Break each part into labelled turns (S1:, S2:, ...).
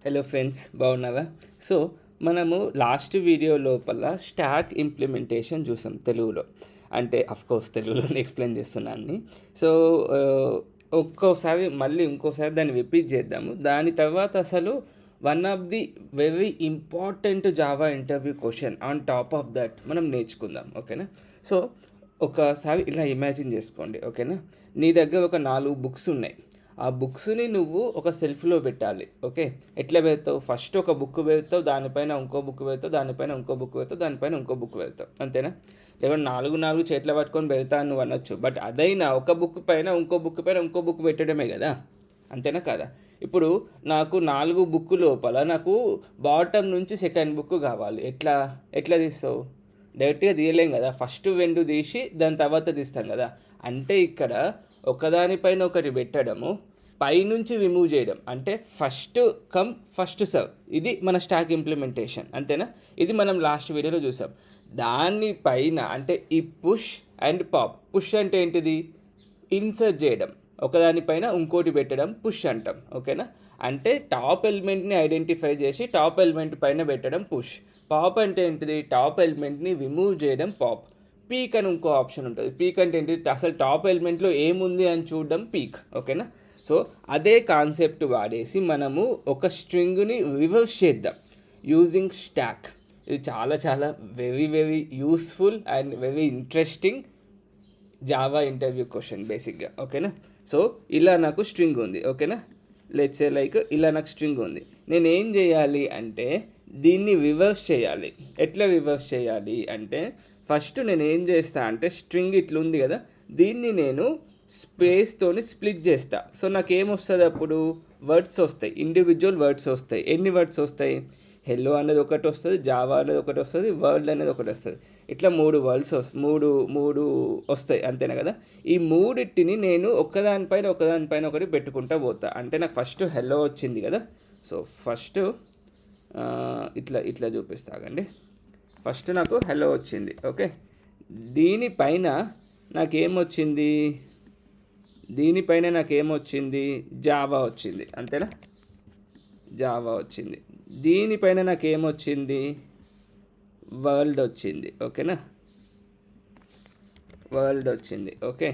S1: Hello friends, బాగున్నావా? So మనము last video లోపల స్టాక్ ఇంప్లిమెంటేషన్ చూసాం తెలుగులో. అంటే అఫ్కోర్స్ తెలుగులోనే ఎక్స్ప్లెయిన్ చేస్తున్నాను. సో ఇంకోసారి దాన్ని రిపీట్ చేద్దాము. దాని తర్వాత అసలు one of the very important Java interview question on top of that మనం నేర్చుకుందాం. ఓకేనా? సో ఒకసారి ఇలా ఇమాజిన్ చేసుకోండి. ఓకేనా? నీ దగ్గర ఒక 4 బుక్స్ ఉన్నాయి. ఆ బుక్స్ని నువ్వు ఒక సెల్ఫ్లో పెట్టాలి. ఓకే, ఎట్లా పెడతావు? ఫస్ట్ ఒక బుక్ పెడతావు, దానిపైన ఇంకో బుక్ పెడతావు, దానిపైన ఇంకో బుక్ పెడతావు, దానిపైన ఇంకో బుక్ పెడతావు, అంతేనా? లేకుంటే నాలుగు చేతిలో పట్టుకొని పెడతా నువ్వు అనొచ్చు. బట్ అదైనా ఒక బుక్ పైన ఇంకో బుక్ పైన ఇంకో బుక్ పెట్టడమే కదా, అంతేనా కదా? ఇప్పుడు నాకు 4 బుక్ లోపల నాకు బాటమ్ నుంచి సెకండ్ బుక్ కావాలి. ఎట్లా తీస్తావు? డైరెక్ట్గా తీయలేం కదా, ఫస్ట్ 2 తీసి దాని తర్వాత తీస్తాం కదా. అంటే ఇక్కడ ఒకదానిపైన ఒకటి పెట్టడము, పైనుంచి రిమూవ్ చేయడం, అంటే ఫస్ట్ కమ్ ఫస్ట్ సర్వ్. ఇది మన స్టాక్ ఇంప్లిమెంటేషన్, అంతేనా? ఇది మనం లాస్ట్ వీడియోలో చూసాం. దానిపైన అంటే ఈ పుష్ అండ్ పాప్. పుష్ అంటే ఏంటిది? ఇన్సర్ట్ చేయడం, ఒకదానిపైన ఇంకోటి పెట్టడం పుష్ అంటాం. ఓకేనా? అంటే టాప్ ఎలిమెంట్ని ఐడెంటిఫై చేసి టాప్ ఎలిమెంట్ పైన పెట్టడం పుష్. పాప్ అంటే ఏంటిది? టాప్ ఎలిమెంట్ని రిమూవ్ చేయడం పాప్. పీక్ అని ఇంకో ఆప్షన్ ఉంటుంది. పీక్ అంటే ఏంటి? అసలు టాప్ ఎలిమెంట్లో ఏముంది అని చూడడం పీక్. ఓకేనా? సో అదే కాన్సెప్ట్ వాడేసి మనము ఒక స్ట్రింగ్ని రివర్స్ చేద్దాం యూజింగ్ స్టాక్. ఇది చాలా చాలా very very useful and very interesting Java interview question బేసిక్గా. ఓకేనా? సో ఇలా నాకు స్ట్రింగ్ ఉంది. ఓకేనా? లెట్స్ సే లైక్ ఇలా నాకు స్ట్రింగ్ ఉంది. నేను ఏం చేయాలి అంటే దీన్ని రివర్స్ చేయాలి. ఎట్లా రివర్స్ చేయాలి అంటే ఫస్ట్ నేను ఏం చేస్తా అంటే స్ట్రింగ్ ఇట్లా ఉంది కదా, దీన్ని నేను స్పేస్తోని స్ప్లిట్ చేస్తా. సో నాకు ఏమొస్తుంది? అప్పుడు వర్డ్స్ వస్తాయి, ఇండివిజువల్ వర్డ్స్ వస్తాయి. ఎన్ని వర్డ్స్ వస్తాయి? హెల్లో అనేది ఒకటి వస్తుంది, జావా అనేది ఒకటి వస్తుంది, వరల్డ్ అనేది ఒకటి వస్తుంది. ఇట్లా 3 వర్డ్స్ మూడు వస్తాయి, అంతేనా కదా? ఈ మూడింటిని నేను ఒకదానిపైన ఒకటి పెట్టుకుంటా పోతా. అంటే నాకు ఫస్ట్ హెల్లో వచ్చింది కదా, సో ఫస్ట్ ఇట్లా చూపిస్తాగండి. ఫస్ట్ నాకు హెల్లో వచ్చింది. ఓకే, దీనిపైన నాకేమొచ్చింది? జావా వచ్చింది, అంతేనా? జావా వచ్చింది. దీనిపైన నాకేమొచ్చింది? వరల్డ్ వచ్చింది. ఓకేనా? వరల్డ్ వచ్చింది. ఓకే,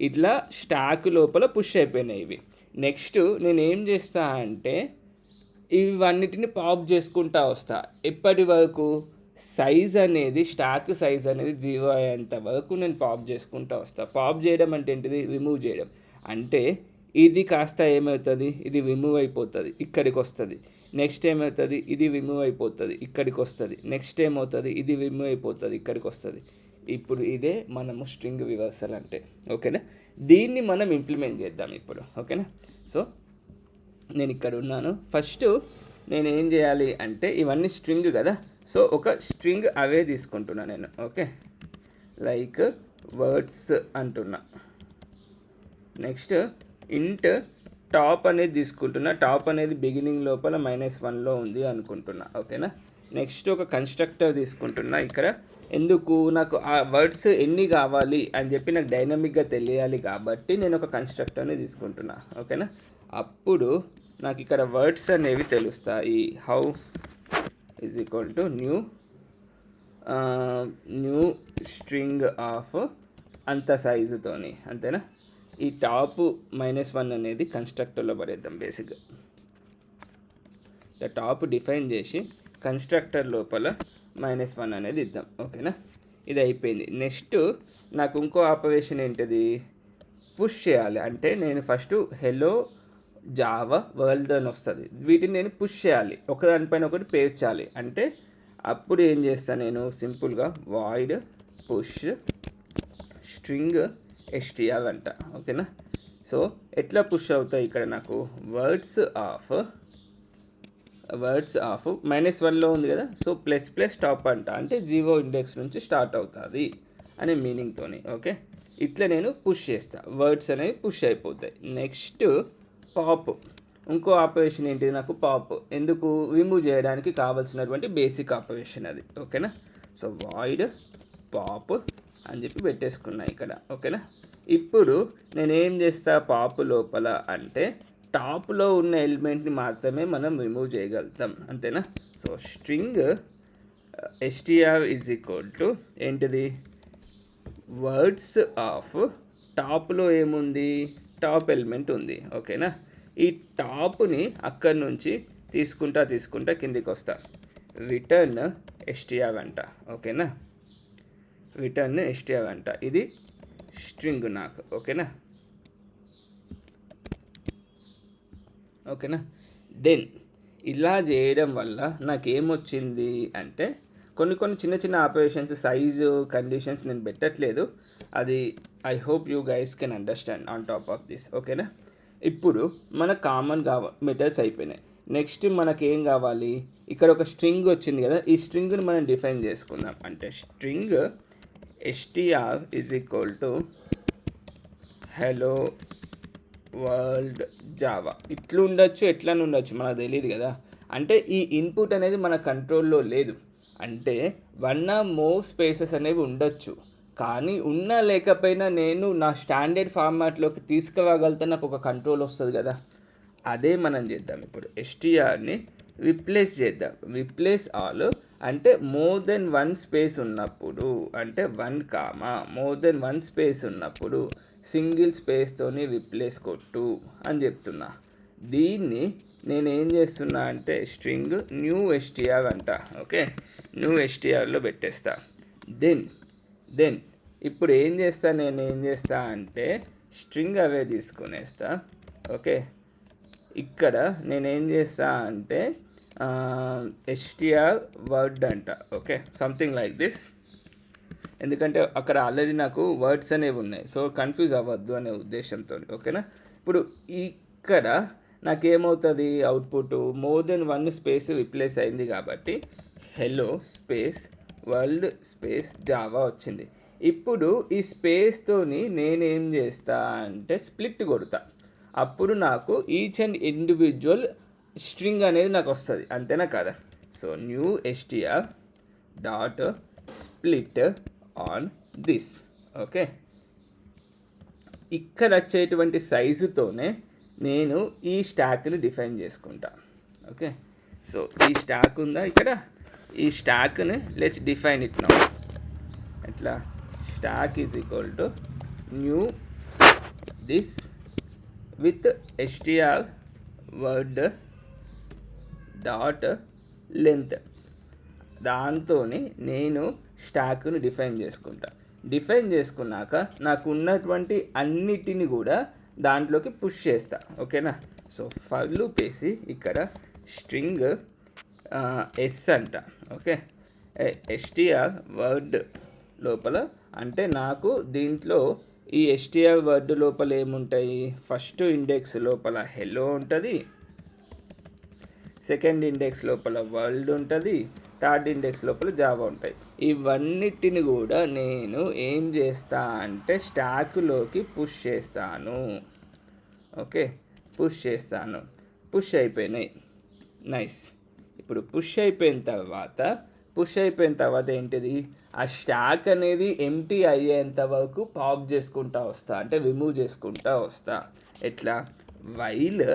S1: ఇట్లా స్టాక్ లోపల పుష్ అయిపోయినాయి ఇవి. నెక్స్ట్ నేను ఏం చేస్తా అంటే ఇవన్నిటిని పాప్ చేసుకుంటా వస్తా. ఎప్పటి వరకు? స్టాక్ సైజ్ అనేది 0 అయ్యేంత వరకు నేను పాప్ చేసుకుంటూ వస్తా. పాప్ చేయడం అంటే ఏంటిది? రిమూవ్ చేయడం. అంటే ఇది కాస్త ఏమవుతుంది? ఇది రిమూవ్ అయిపోతుంది, ఇక్కడికి వస్తుంది. నెక్స్ట్ ఏమవుతుంది? ఇది రిమూవ్ అయిపోతుంది, ఇక్కడికి వస్తుంది. నెక్స్ట్ ఏమవుతుంది? ఇది రిమూవ్ అయిపోతుంది, ఇక్కడికి వస్తుంది. ఇప్పుడు ఇదే మనము స్ట్రింగ్ రివర్సల్ అంటే. ఓకేనా? దీన్ని మనం ఇంప్లిమెంట్ చేద్దాం ఇప్పుడు. ఓకేనా? సో నేను ఇక్కడ ఉన్నాను. ఫస్ట్ నేను ఏం చేయాలి అంటే ఇవన్నీ స్ట్రింగ్ కదా, సో ఒక స్ట్రింగ్ అవే తీసుకుంటున్నా నేను. ఓకే, లైక్ వర్డ్స్ అంటున్నా. నెక్స్ట్ ఇంట్ టాప్ అనేది తీసుకుంటున్నా. టాప్ అనేది బిగినింగ్ లోపల -1లో ఉంది అనుకుంటున్నా. ఓకేనా? నెక్స్ట్ ఒక కన్స్ట్రక్టర్ తీసుకుంటున్నా ఇక్కడ. ఎందుకు? నాకు ఆ వర్డ్స్ ఎన్ని కావాలి అని చెప్పి నాకు డైనమిక్గా తెలియాలి కాబట్టి నేను ఒక కన్స్ట్రక్టర్ని తీసుకుంటున్నా. ఓకేనా? అప్పుడు నాకు ఇక్కడ వర్డ్స్ అనేవి తెలుస్తాయి. How is equal to new string of అంత సైజుతోని, అంతేనా? ఈ టాప్ -1 అనేది కన్స్ట్రక్టర్లో పడేద్దాం. బేసిక్గా టాప్ డిఫైన్ చేసి కన్స్ట్రక్టర్ లోపల -1 అనేది ఇద్దాం. ఓకేనా? ఇది అయిపోయింది. నెక్స్ట్ నాకు ఇంకో ఆపరేషన్ ఏంటిది? పుష్ చేయాలి. అంటే నేను ఫస్ట్ హెలో జావా వరల్డ్ అని వస్తుంది, వీటిని నేను పుష్ చేయాలి, ఒకదానిపైన ఒకటి పేర్చాలి. అంటే అప్పుడు ఏం చేస్తాను నేను? సింపుల్గా వాయిడ్ పుష్ స్ట్రింగ్ str అంట. ఓకేనా? సో ఎట్లా పుష్ అవుతాయి ఇక్కడ నాకు? వర్డ్స్ ఆఫ్ -1లో ఉంది కదా, సో ++ టాప్ అంట. అంటే 0 ఇండెక్స్ నుంచి స్టార్ట్ అవుతుంది అనే మీనింగ్తోని. ఓకే, ఇట్లా నేను పుష్ చేస్తా, వర్డ్స్ అనేవి పుష్ అయిపోతాయి. Next pop. ఇంకో ఆపరేషన్ ఏంటిది? నాకు పాప్. ఎందుకు? రిమూవ్ చేయడానికి కావాల్సినటువంటి బేసిక్ ఆపరేషన్ అది. ఓకేనా? సో వాయిడ్ పాప్ అని చెప్పి పెట్టేసుకున్నా ఇక్కడ. ఓకేనా? ఇప్పుడు నేను ఏం చేస్తా పాప్ లోపల అంటే టాప్లో ఉన్న ఎలిమెంట్ని మాత్రమే మనం రిమూవ్ చేయగలుగుతాం, అంతేనా? So string str is equal to ఏంటిది, వర్డ్స్ ఆఫ్ టాప్లో ఏముంది, టాప్ ఎలిమెంట్ ఉంది, ఓకేనా? ఈ టాప్ని అక్కడి నుంచి తీసుకుంటా కిందికి వస్తా, రిటర్న్ str అంట, ఓకేనా? రిటర్న్ str అంట, ఇది స్ట్రింగ్ నాకు, ఓకేనా? దెన్ ఇలా చేయడం వల్ల నాకేమొచ్చింది అంటే కొన్ని చిన్న ఆపరేషన్స్, సైజు, కండిషన్స్ నేను పెట్టట్లేదు, అది I hope you guys can understand on top of this, ఓకేనా? ఇప్పుడు మన కామన్ మెథడ్స్ అయిపోయినాయి. నెక్స్ట్ మనకేం కావాలి, ఇక్కడ ఒక స్ట్రింగ్ వచ్చింది కదా, ఈ స్ట్రింగ్ని మనం డిఫైన్ చేసుకుందాం. అంటే string str is equal to hello world Java, ఇట్లా ఉండొచ్చు, ఎట్లా ఉండొచ్చు మనకు తెలియదు కదా. అంటే ఈ ఇన్పుట్ అనేది మన కంట్రోల్లో లేదు, అంటే 1 or more స్పేసెస్ అనేవి ఉండొచ్చు, కానీ ఉన్నా లేకపోయినా నేను నా స్టాండర్డ్ ఫార్మాట్లోకి తీసుకురాగలిగితే నాకు ఒక కంట్రోల్ వస్తుంది కదా. అదే మనం చేద్దాం ఇప్పుడు, ఎస్టీఆర్ని రిప్లేస్ చేద్దాం. రిప్లేస్ ఆల్ అంటే మోర్ దెన్ 1 స్పేస్ ఉన్నప్పుడు, అంటే 1 కామా మోర్ దెన్ 1 స్పేస్ ఉన్నప్పుడు సింగిల్ స్పేస్తోని రిప్లేస్ కొట్టు అని చెప్తున్నా. దీన్ని నేను ఏం చేస్తున్నా అంటే స్ట్రింగ్ న్యూ ఎస్టీఆర్ అంట, ఓకే? న్యూ ఎస్టీఆర్లో పెట్టేస్తా. దెన్ ఇప్పుడు ఏం చేస్తా అంటే స్ట్రింగ్ అవే తీసుకునేస్తా, ఓకే? ఇక్కడ నేనేం చేస్తా అంటే ఎస్టీఆర్ వర్డ్ అంట, ఓకే? సంథింగ్ లైక్ దిస్, ఎందుకంటే అక్కడ ఆల్రెడీ నాకు వర్డ్స్ అనేవి ఉన్నాయి, సో కన్ఫ్యూజ్ అవ్వద్దు అనే ఉద్దేశంతో, ఓకేనా? ఇప్పుడు ఇక్కడ నాకేమవుతుంది, output more than 1 space replace అయింది కాబట్టి hello space world space Java వచ్చింది. ఇప్పుడు ఈ స్పేస్తోని నేనేం చేస్తా అంటే స్ప్లిట్ కొడతా, అప్పుడు నాకు ఈచ్ అండ్ ఇండివిజువల్ స్ట్రింగ్ అనేది నాకు వస్తుంది, అంతేనా కదా? So new STR dot split on this, okay? ఇక్కడ వచ్చేటువంటి సైజుతోనే నేను ఈ స్టాక్ని డిఫైన్ చేసుకుంటా, ఓకే? సో ఈ స్టాక్ ఉందా ఇక్కడ, ఈ స్టాక్ని లెట్స్ డిఫైన్ ఇట్ నౌ. ఎట్లా, stock is equal to new this with STR word dot length, దాంతో నేను స్టాక్ను డిఫైన్ చేసుకున్నాక నాకు ఉన్నటువంటి అన్నిటిని కూడా దాంట్లోకి పుష్ చేస్తా, ఓకేనా? సో ఫర్ లూప్ వేసి ఇక్కడ స్ట్రింగ్ ఎస్ అంట, ఓకే? ఎస్టీఆర్ వర్డ్ లోపల, అంటే నాకు దీంట్లో ఈ ఎస్టీఆర్ వర్డ్ లోపల ఏముంటాయి, ఫస్ట్ ఇండెక్స్ లోపల హెలో ఉంటుంది, సెకండ్ ఇండెక్స్ లోపల వరల్డ్ ఉంటుంది, థర్డ్ ఇండెక్స్ లోపల జావా ఉంటాయి. ఇవన్నిటిని కూడా నేను ఏం చేస్తా అంటే స్టాక్లోకి పుష్ చేస్తాను, ఓకే? పుష్ అయిపోయినాయి, నైస్. ఇప్పుడు పుష్ అయిపోయిన తర్వాత ఏంటిది, ఆ స్టాక్ అనేది ఎంటీ అయ్యేంత వరకు పాప్ చేసుకుంటా వస్తా, అంటే రిమూవ్ చేసుకుంటా వస్తా. ఎట్లా, వైల్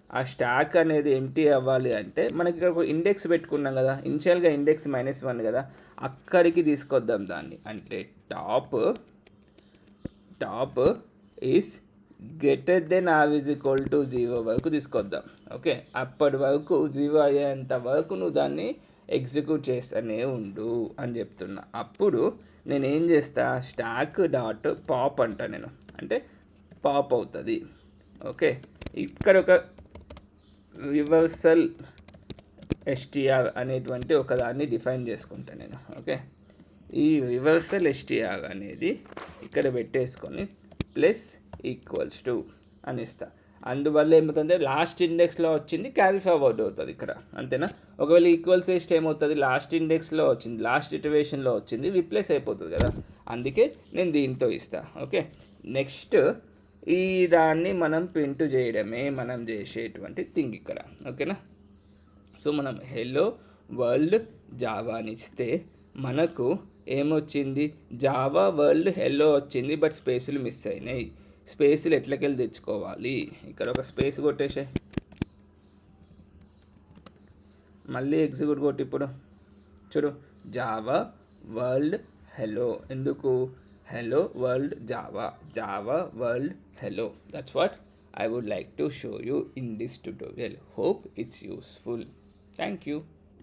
S1: ఆ స్టాక్ అనేది ఎంటీ అవ్వాలి అంటే మనకి ఇక్కడ ఒక ఇండెక్స్ పెట్టుకున్నాం కదా, ఇనిషియల్గా ఇండెక్స్ -1 కదా, అక్కడికి తీసుకొద్దాం దాన్ని. అంటే top is greater than or is equal to 0 వరకు తీసుకొద్దాం, ఓకే? అప్పటి వరకు 0 అయ్యేంత వరకు నువ్వు దాన్ని ఎగ్జిక్యూట్ చేస్తూనే ఉండు అని చెప్తున్నా. అప్పుడు నేను ఏం చేస్తా, స్టాక్ డాట్ పాప్ అంట నేను, అంటే పాప్ అవుతుంది, ఓకే? ఇక్కడ ఒక రివర్సల్ ఎస్టీఆర్ అనేటువంటి ఒకదాన్ని డిఫైన్ చేసుకుంటాను నేను, ఓకే? ఈ రివర్సల్ ఎస్టీఆర్ అనేది ఇక్కడ పెట్టేసుకొని ప్లస్ ఈక్వల్స్ టు అని ఇస్తా. అందువల్ల ఏమవుతుంది, లాస్ట్ ఇండెక్స్లో వచ్చింది క్యారీ ఫార్వర్డ్ అవుతుంది ఇక్కడ, అంతేనా? ఒకవేళ ఈక్వల్స్ వేస్ట్ ఏమవుతుంది, లాస్ట్ ఇండెక్స్లో వచ్చింది, లాస్ట్ ఇటరేషన్లో వచ్చింది రీప్లేస్ అయిపోతుంది కదా, అందుకే నేను దీంతో ఇస్తా, ఓకే? నెక్స్ట్ ఈ దాన్ని మనం ప్రింట్ చేయడమే మనం చేసేటువంటి థింగ్ ఇక్కడ, ఓకేనా? సో మనం హెలో వరల్డ్ జావా అని ఇస్తే మనకు ఏమొచ్చింది, జావా వరల్డ్ హెలో వచ్చింది, బట్ స్పేసులు మిస్ అయినాయి. స్పేస్లు ఎట్లకెళ్ళి తెచ్చుకోవాలి. ఇక్కడ ఒక స్పేస్ కొట్టేసే, మళ్ళీ ఎగ్జిక్యూట్ కొట్టి ఇప్పుడు చూడు, జావా వరల్డ్ హెలో. ఎందుకు hello world Java, Java world hello. That's what I would like to show you in this tutorial. Hope it's useful. Thank you.